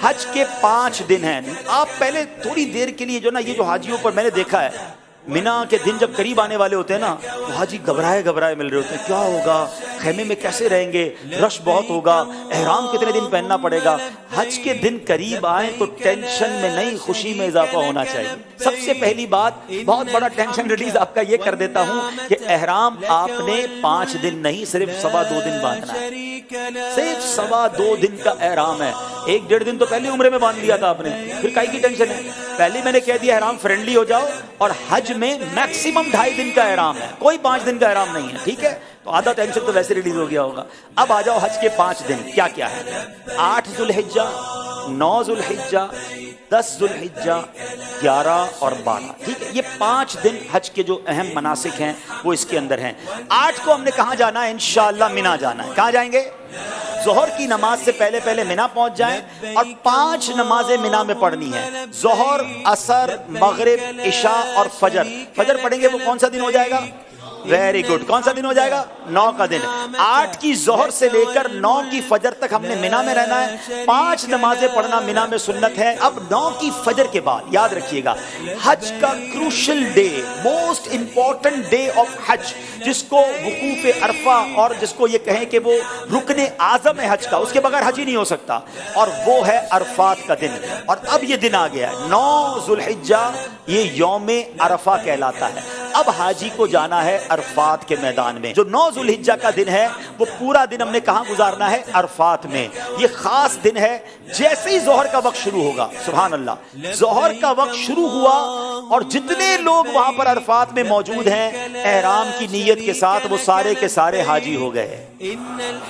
حج کے 5 دن ہیں. آپ پہلے تھوڑی دیر کے لیے جو نا یہ جو حاجیوں پر میں نے دیکھا ہے مینا کے دن جب قریب آنے والے ہوتے ہیں نا تو حاجی گھبرائے مل رہے ہوتے ہیں, کیا ہوگا, خیمے میں کیسے رہیں گے, رش بہت ہوگا, احرام کتنے دن پہننا پڑے گا. حج کے دن قریب آئیں تو ٹینشن میں نہیں خوشی میں اضافہ ہونا چاہیے. سب سے پہلی بات, بہت بڑا ٹینشن ریلیز آپ کا یہ کر دیتا ہوں کہ احرام آپ نے 5 دن نہیں صرف 2.25 دن باندھنا ہے. صرف 2.25 دن کا احرام ہے. 1.5 دن تو پہلے عمرے میں باندھ لیا تھا آپ نے, پھر کائی کی ٹینشن ہے. پہلے میں نے کہہ دیا احرام فرینڈلی ہو جاؤ, اور حج میں میکسیمم 2.5 دن کا احرام ہے, کوئی 5 دن کا احرام نہیں ہے. ٹھیک ہے, تو آدھا ٹینشن تو ویسے ریلیز ہو گیا ہوگا. اب آ جاؤ حج کے 5 دن کیا کیا ہے. 8 ذوالحجہ, 9 ذوالحجہ, 10 ذوالحجہ, 11 اور 12. ٹھیک ہے, یہ 5 دن حج کے جو اہم مناسک ہیں وہ اس کے اندر ہیں. 8 کو ہم نے کہاں جانا ہے, انشاءاللہ مینا جانا ہے. کہاں جائیں گے؟ ظہر کی نماز سے پہلے مینا پہنچ جائیں, اور 5 نمازیں مینا میں پڑھنی ہے. ظہر, عصر, مغرب, عشاء اور فجر. فجر پڑھیں گے وہ کون سا دن ہو جائے گا؟ ویری گڈ, کون سا دن ہو جائے گا؟ 9 کا دن. 8 کی ظہر سے لے کر 9 کی فجر تک ہم نے مینا میں رہنا ہے. 5 نمازیں پڑھنا مینا میں سنت ہے. اب 9 کی فجر کے بعد یاد رکھیے گا, حج کا crucial day, most important day of حج, جس کو وقوف عرفہ اور جس کو یہ کہیں کہ وہ رکن اعظم ہے حج کا, اس کے بغیر حج ہی نہیں ہو سکتا, اور وہ ہے عرفات کا دن. اور اب یہ دن آ گیا ہے 9 ذوالحجہ, یہ یوم عرفہ کہلاتا ہے. اب حاجی کو جانا ہے عرفات کے میدان میں. جو 9 ذوالحجہ کا دن ہے وہ پورا دن ہم نے کہاں گزارنا ہے؟ عرفات میں. یہ خاص دن ہے. جیسے ہی ظہر کا وقت شروع ہوگا, سبحان اللہ, ظہر کا وقت شروع ہوا اور جتنے لوگ وہاں پر عرفات میں موجود ہیں احرام کی نیت کے ساتھ, وہ سارے کے سارے حاجی ہو گئے.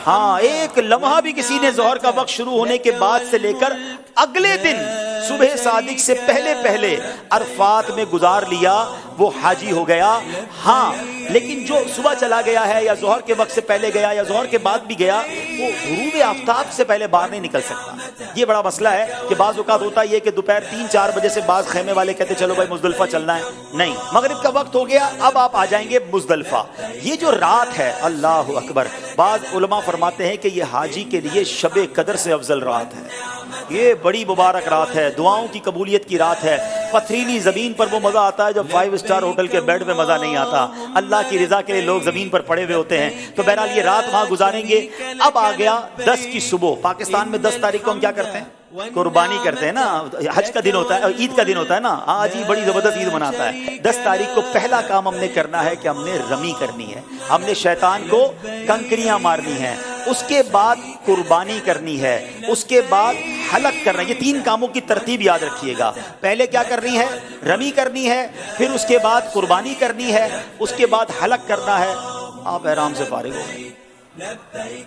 ہاں, ایک لمحہ بھی کسی نے ظہر کا وقت شروع ہونے کے بعد سے لے کر اگلے دن صبح صادق سے پہلے عرفات میں گزار لیا, وہ حاجی ہو گیا. ہاں, لیکن جو صبح چلا گیا ہے یا ظہر کے وقت سے پہلے گیا یا ظہر کے بعد بھی گیا, وہ غروب آفتاب سے پہلے باہر نہیں نکل سکتا. یہ بڑا مسئلہ ہے کہ بعض اوقات ہوتا یہ کہ دوپہر 3-4 بجے سے بعض خیمے والے کہتے چلو بھائی مزدلفہ چلنا ہے. نہیں, مغرب کا وقت ہو گیا, اب آپ آ جائیں گے مزدلفہ. یہ جو رات ہے, اللہ اکبر, بعض علماء فرماتے ہیں کہ یہ حاجی کے لیے شب قدر سے افضل رات ہے. یہ بڑی مبارک رات ہے, دعاؤں کی قبولیت کی رات ہے. پتھریلی زمین پر وہ مزہ آتا ہے جب 5 اسٹار ہوٹل کے بیڈ میں مزہ نہیں آتا. اللہ کی رضا کے لیے لوگ زمین پر پڑے ہوئے ہوتے ہیں. تو بہرحال یہ رات وہاں گزاریں گے. اب آ گیا 10 کی صبح. پاکستان میں 10 تاریخ کو ہم کیا کرتے ہیں؟ قربانی کرتے ہیں نا. حج کا دن ہوتا ہے, عید کا دن ہوتا ہے نا, آج ہی بڑی زبردست عید مناتا ہے. 10 تاریخ کو پہلا کام ہم نے کرنا ہے کہ ہم نے رمی کرنی ہے, ہم نے شیطان کو کنکریاں مارنی ہیں. اس کے بعد قربانی کرنی ہے, اس کے بعد حلق کرنا ہے. یہ 3 کاموں کی ترتیب یاد رکھیے گا. پہلے کیا کرنی ہے؟ رمی کرنی ہے, پھر اس کے بعد قربانی کرنی ہے, اس کے بعد حلق کرنا ہے. آپ احرام سے فارغ ہو گئے.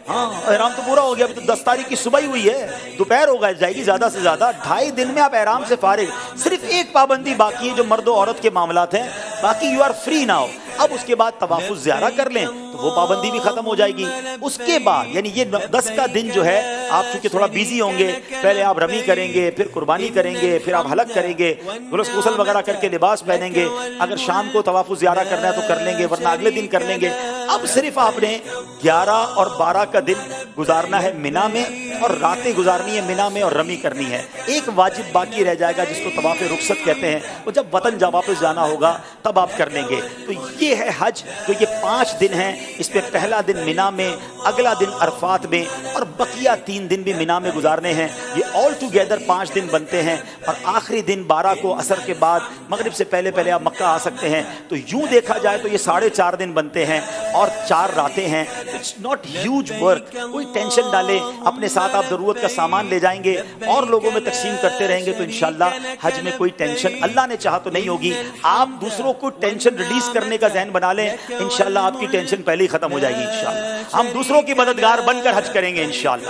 ہاں, احرام تو پورا ہو گیا. ابھی تو 10 تاریخ کی صبح ہی ہوئی ہے, دوپہر ہو جائے گی زیادہ سے زیادہ. 2.5 دن میں آپ احرام سے فارغ. صرف ایک پابندی باقی ہے جو مرد و عورت کے معاملات ہیں, باقی یو آر فری ناؤ. اب اس کے بعد طواف الزیارہ کر لیں تو وہ پابندی بھی ختم ہو جائے گی. اس کے بعد یعنی یہ 10 کا دن جو ہے, آپ چونکہ تھوڑا بیزی ہوں گے, پہلے آپ رمی کریں گے, پھر قربانی کریں گے, پھر آپ حلق کریں گے, غسل وغیرہ کر کے لباس پہنیں گے. اگر شام کو طواف الزیارہ کرنا ہے تو کر لیں گے, ورنہ اگلے دن کر لیں گے. اب صرف آپ نے 11 اور 12 کا دن گزارنا ہے مینا میں, اور راتیں گزارنی ہے مینا میں اور رمی کرنی ہے. ایک واجب باقی رہ جائے گا جس کو طواف رخصت کہتے ہیں, وہ جب وطن جا واپس جانا ہوگا تب آپ کر لیں گے. تو یہ ہے حج. تو یہ 5 دن ہیں, اس پہ پہلا دن مینا میں, اگلا دن عرفات میں, اور بقیہ 3 دن بھی مینا میں گزارنے ہیں. یہ آل ٹوگیدر 5 دن بنتے ہیں. اور آخری دن 12 کو عصر کے بعد مغرب سے پہلے آپ مکہ آ سکتے ہیں. تو یوں دیکھا جائے تو یہ 4.5 دن بنتے ہیں اور 4 راتیں ہیں. It's not huge work. کوئی ٹینشن ڈالے, اپنے ساتھ آپ ضرورت کا سامان لے جائیں گے اور لوگوں میں تقسیم کرتے رہیں گے تو انشاءاللہ حج میں کوئی ٹینشن اللہ نے چاہا تو نہیں ہوگی. آپ دوسروں کو ٹینشن ریلیز کرنے کا ذہن بنا لیں, انشاءاللہ آپ کی ٹینشن پہلے ہی ختم ہو جائے گی. انشاءاللہ ہم دوسروں کی مددگار بن کر حج کریں گے انشاءاللہ.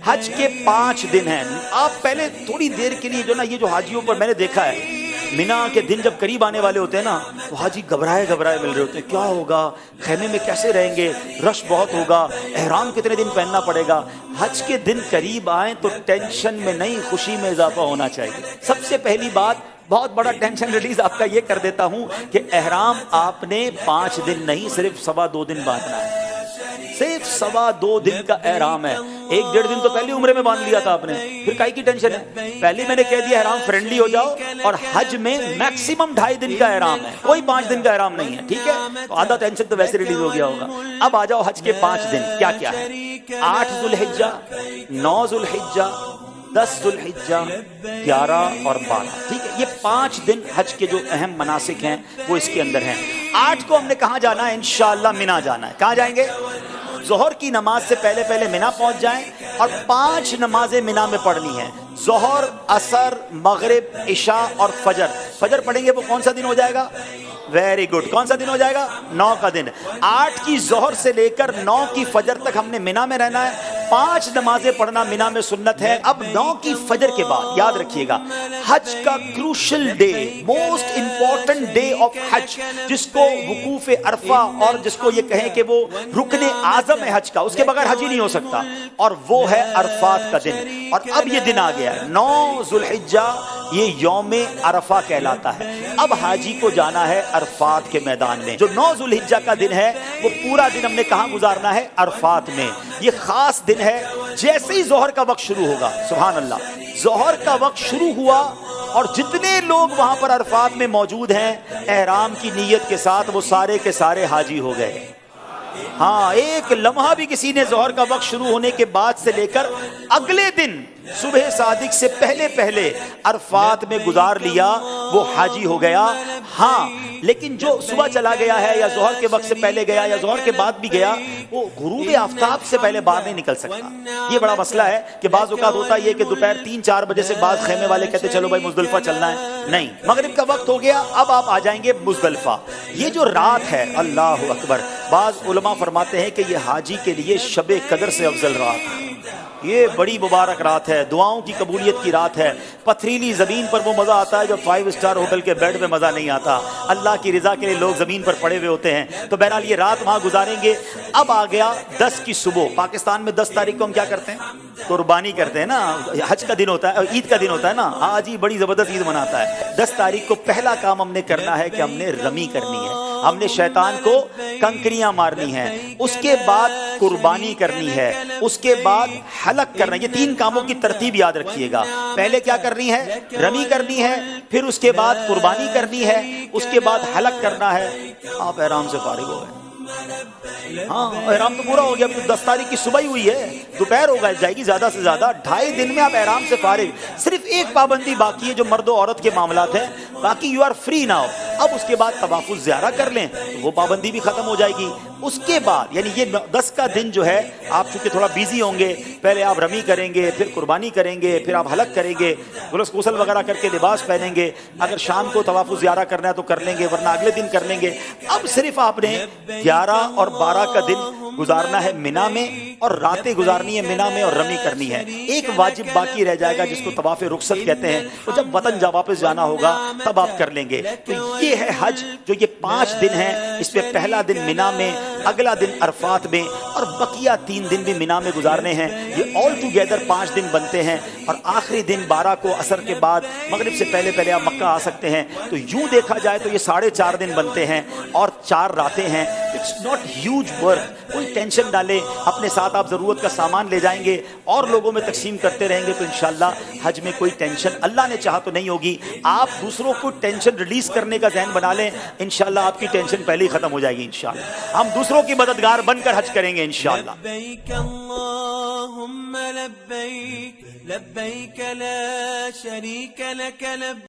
حج کے 5 دن ہیں. آپ پہلے تھوڑی دیر کے لیے جو نا یہ جو حاجیوں پر میں نے دیکھا ہے مینا کے دن جب قریب آنے والے ہوتے ہیں نا تو حاجی گھبرائے مل رہے ہوتے ہیں, کیا ہوگا, خیمے میں کیسے رہیں گے, رش بہت ہوگا, احرام کتنے دن پہننا پڑے گا. حج کے دن قریب آئیں تو ٹینشن میں نہیں خوشی میں اضافہ ہونا چاہیے. سب سے پہلی بات بہت بڑا ٹینشن ریلیز آپ کا یہ کر دیتا ہوں کہ احرام آپ نے 5 دن نہیں صرف 2.25 دن باندھنا ہے، صرف 2.25 دن کا احرام ہے. 1-1.5 دن تو پہلی عمرے میں باندھ لیا تھا آپ نے، پھر کائی کی ٹینشن ہے؟ پہلے میں نے کہہ دیا احرام فرینڈلی ہو جاؤ، اور حج میں میکسیمم 2.5 دن کا احرام ہے، کوئی 5 دن کا احرام نہیں ہے، ٹھیک ہے؟ تو آدھا ٹینشن تو ویسے ریلیز ہو گیا ہوگا. اب آ جاؤ حج کے 5 دن کیا کیا ہے. 8 ذو الحجہ، 9 ذو الحجہ، 10 ذو الحجہ، 11 اور 12، ٹھیک ہے؟ یہ 5 دن حج کے جو اہم مناسک ہیں وہ اس کے اندر ہیں. 8 کو ہم نے کہاں جانا ہے؟ انشاءاللہ مینا جانا ہے. کہاں جائیں گے؟ ظہر کی نماز سے پہلے مینا پہنچ جائیں، اور 5 نمازیں مینا میں پڑھنی ہیں. ظہر، عصر، مغرب، عشاء اور فجر. فجر پڑھیں گے وہ کون سا دن ہو جائے گا؟ ویری گڈ، کون سا دن ہو جائے گا؟ 9 کا دن. 8 کی ظہر سے لے کر 9 کی فجر تک ہم نے مینا میں رہنا ہے. 5 نمازیں پڑھنا مینا میں سنت ہے. اب 9 کی فجر کے بعد یاد رکھیے گا، حج کا crucial day, most important day of حج، جس کو وقوف عرفہ، اور جس کو یہ کہیں کہ وہ رکن اعظم ہے حج کا، اس کے بغیر حج ہی نہیں ہو سکتا، اور وہ ہے عرفات کا دن. اور اب یہ دن آ گیا ہے 9 ذو الحجہ، یہ یوم عرفہ کہلاتا ہے. اب حاجی کو جانا ہے عرفات کے میدان میں. جو 9 ذو الحجہ کا دن ہے وہ پورا دن ہم نے کہاں گزارنا ہے؟ عرفات میں. یہ خاص دن ہے. جیسے ہی ظہر کا وقت شروع ہوگا، سبحان اللہ، ظہر کا وقت شروع ہوا اور جتنے لوگ وہاں پر عرفات میں موجود ہیں احرام کی نیت کے ساتھ، وہ سارے کے سارے حاجی ہو گئے. ہاں، ایک لمحہ بھی کسی نے ظہر کا وقت شروع ہونے کے بعد سے لے کر اگلے دن صبح صادق سے پہلے عرفات میں گزار لیا، وہ حاجی ہو گیا. ہاں، لیکن جو صبح چلا گیا ہے یا ظہر کے وقت سے پہلے گیا یا ظہر کے بعد بھی گیا، وہ غروب آفتاب سے پہلے باہر نہیں نکل سکتا. یہ بڑا مسئلہ ہے کہ بعض اوقات ہوتا یہ کہ دوپہر 3-4 بجے سے بعض خیمے والے کہتے چلو بھائی مزدلفہ چلنا ہے. نہیں، مغرب کا وقت ہو گیا، اب آپ آ جائیں گے مزدلفہ. یہ جو رات ہے، اللہ اکبر، بعض علماء فرماتے ہیں کہ یہ حاجی کے لیے شب قدر سے افضل رات ہے. یہ بڑی مبارک رات ہے، دعاؤں کی قبولیت کی رات ہے. پتھریلی زمین پر وہ مزہ آتا ہے جو 5 اسٹار ہوٹل کے بیڈ میں مزہ نہیں آتا. اللہ کی رضا کے لیے لوگ زمین پر پڑے ہوئے ہوتے ہیں. تو بہرحال یہ رات وہاں گزاریں گے. اب آ گیا 10 کی صبح. پاکستان میں 10 تاریخ کو ہم کیا کرتے ہیں؟ قربانی کرتے ہیں نا. حج کا دن ہوتا ہے، عید کا دن ہوتا ہے نا. ہاں جی، بڑی زبردست عید مناتا ہے. 10 تاریخ کو پہلا کام ہم نے کرنا ہے کہ ہم نے رمی کرنی ہے. ہم نے شیطان کو کنکریاں مارنی ہیں. اس کے بعد قربانی کرنی ہے. اس کے بعد حلق کرنا ہے. یہ 3 کاموں کی ترتیب یاد رکھیے گا. پہلے کیا کرنی ہے؟ رمی کرنی ہے، پھر اس کے بعد قربانی کرنی ہے، اس کے بعد حلق کرنا ہے. آپ احرام سے فارغ ہو گئے. ہاں، احرام تو پورا ہو گیا. ابھی تو 10 تاریخ کی صبح ہی ہوئی ہے، دوپہر ہو جائے گی زیادہ سے زیادہ. 2.5 دن میں آپ احرام سے فارغ. صرف ایک پابندی باقی ہے جو مرد و عورت کے معاملات ہیں، باقی یو آر فری ناؤ. اب اس کے بعد طواف الزیارہ کر لیں تو وہ پابندی بھی ختم ہو جائے گی. اس کے بعد یعنی یہ 10 کا دن جو ہے، آپ چونکہ تھوڑا بیزی ہوں گے، پہلے آپ رمی کریں گے، پھر قربانی کریں گے، پھر آپ حلق کریں گے، غسل وغیرہ کر کے لباس پہنیں گے. اگر شام کو طواف الزیارہ کرنا ہے تو کر لیں گے، ورنہ اگلے دن کر لیں گے. اب صرف آپ نے 11 اور 12 کا دن گزارنا ہے مینا میں، اور راتیں گزارنی ہے مینا میں اور رمی کرنی ہے. ایک واجب باقی رہ جائے گا جس کو طواف رخصت کہتے ہیں. تو جب وطن واپس جانا ہوگا تب آپ کر لیں گے. تو یہ ہے حج، جو یہ 5 دن ہیں. اس پہ پہلا دن مینا میں، اگلا دن عرفات میں، اور بقیہ 3 دن بھی مینا میں گزارنے ہیں. یہ آل ٹوگیدر 5 دن بنتے ہیں. اور آخری دن 12 کو عصر کے بعد مغرب سے پہلے آپ مکہ آ سکتے ہیں. تو یوں دیکھا جائے تو یہ 4.5 دن بنتے ہیں اور 4 راتیں ہیں. It's not huge work. کوئی ٹینشن ڈالے، اپنے ساتھ آپ ضرورت کا سامان لے جائیں گے اور لوگوں میں تقسیم کرتے رہیں گے تو انشاءاللہ حج میں کوئی ٹینشن اللہ نے چاہا تو نہیں ہوگی. آپ دوسروں کو ٹینشن ریلیز کرنے کا ذہن بنا لیں، انشاءاللہ آپ کی ٹینشن پہلے ہی ختم ہو جائے گی. انشاءاللہ ہم دوسروں کی مددگار بن کر حج کریں گے انشاءاللہ. لبیک اللہم لبیک، لبیک لا شریک لک.